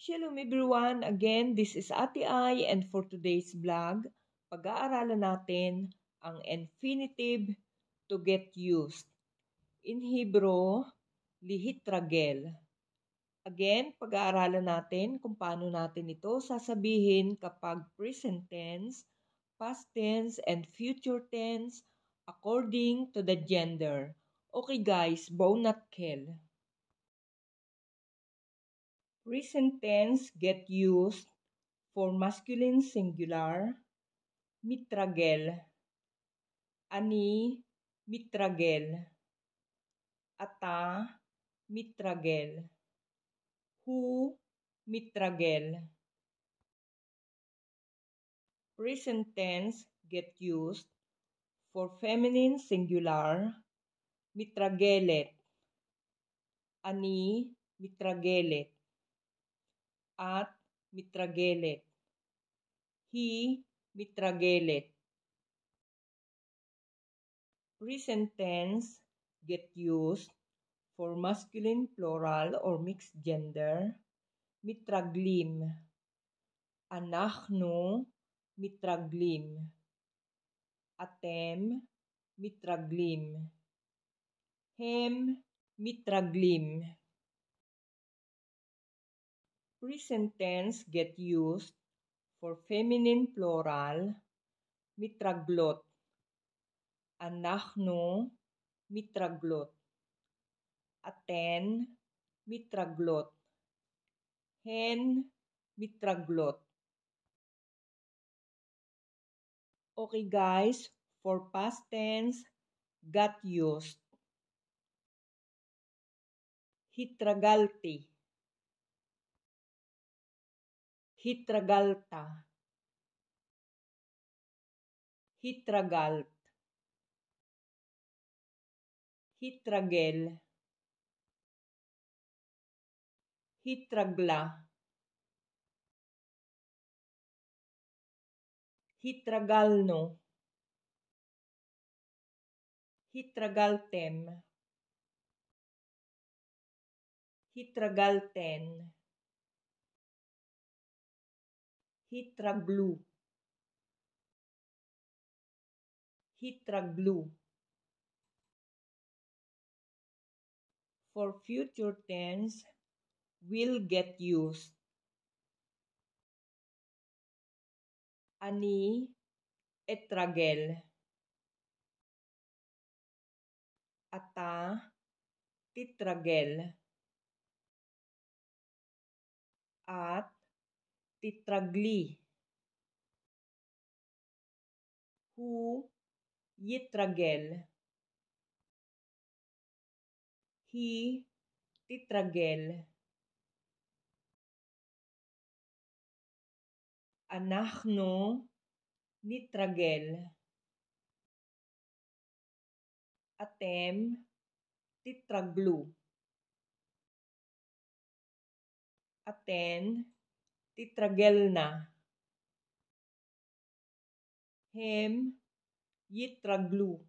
Shalom everyone! Again, this is Ate Ai and for today's vlog, pag-aaralan natin ang infinitive to get used. In Hebrew, lihitragel. Again, pag-aaralan natin kung paano natin ito sasabihin kapag present tense, past tense, and future tense according to the gender. Okay guys, bonatkel. Present tense get used for masculine singular, mitragel, ani, mitragel, ata, mitragel, hu, mitragel. Present tense get used for feminine singular, mitragelet, ani, mitragelet, at mitragelet, hi, mitragelet. Present tense get used for masculine plural or mixed gender, mitraglim, anachnu, mitraglim, atem, mitraglim, hem, mitraglim. Present tense get used for feminine plural, mitraglot, anachnu, mitraglot, aten, mitraglot, hen, mitraglot. Okay guys, for past tense, got used. Hitragalti, hitragalta, hitragalt, hitragel, hitragla, hitragalno, hitragaltem, hitragalten, hitraglu, hitraglu. For future tense, will get used. Ani, etragel, ata, titragel, at titragli, hu, yitragel, hi, titragel, anachnu, nitragel, atem, titraglu, aten, titragelna, hem, yitraglu,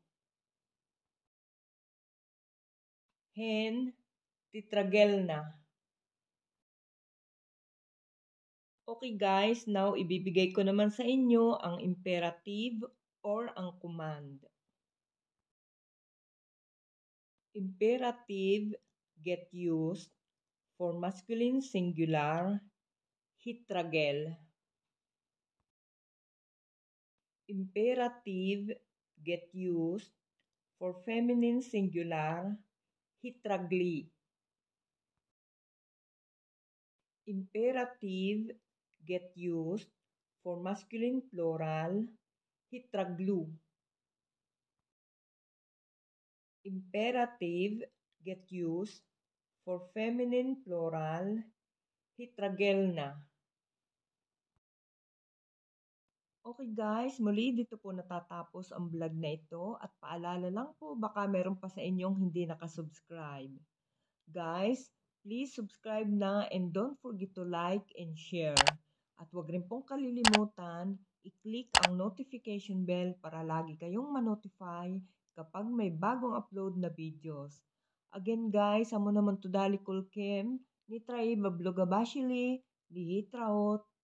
hen, titragelna. Okay guys, now ibibigay ko naman sa inyo ang imperative or ang command. Imperative get used for masculine singular, hitragel. Imperative get used for feminine singular, hitragli. Imperative get used for masculine plural, hitraglu. Imperative get used for feminine plural, hitragelna. Okay guys, muli dito po natatapos ang vlog na ito at paalala lang po baka meron pa sa inyong hindi nakasubscribe. Guys, please subscribe na and don't forget to like and share. At huwag rin pong kalilimutan, i-click ang notification bell para lagi kayong ma-notify kapag may bagong upload na videos. Again guys, amo naman to dali kulkem, ni try babloga bashili, להתראות.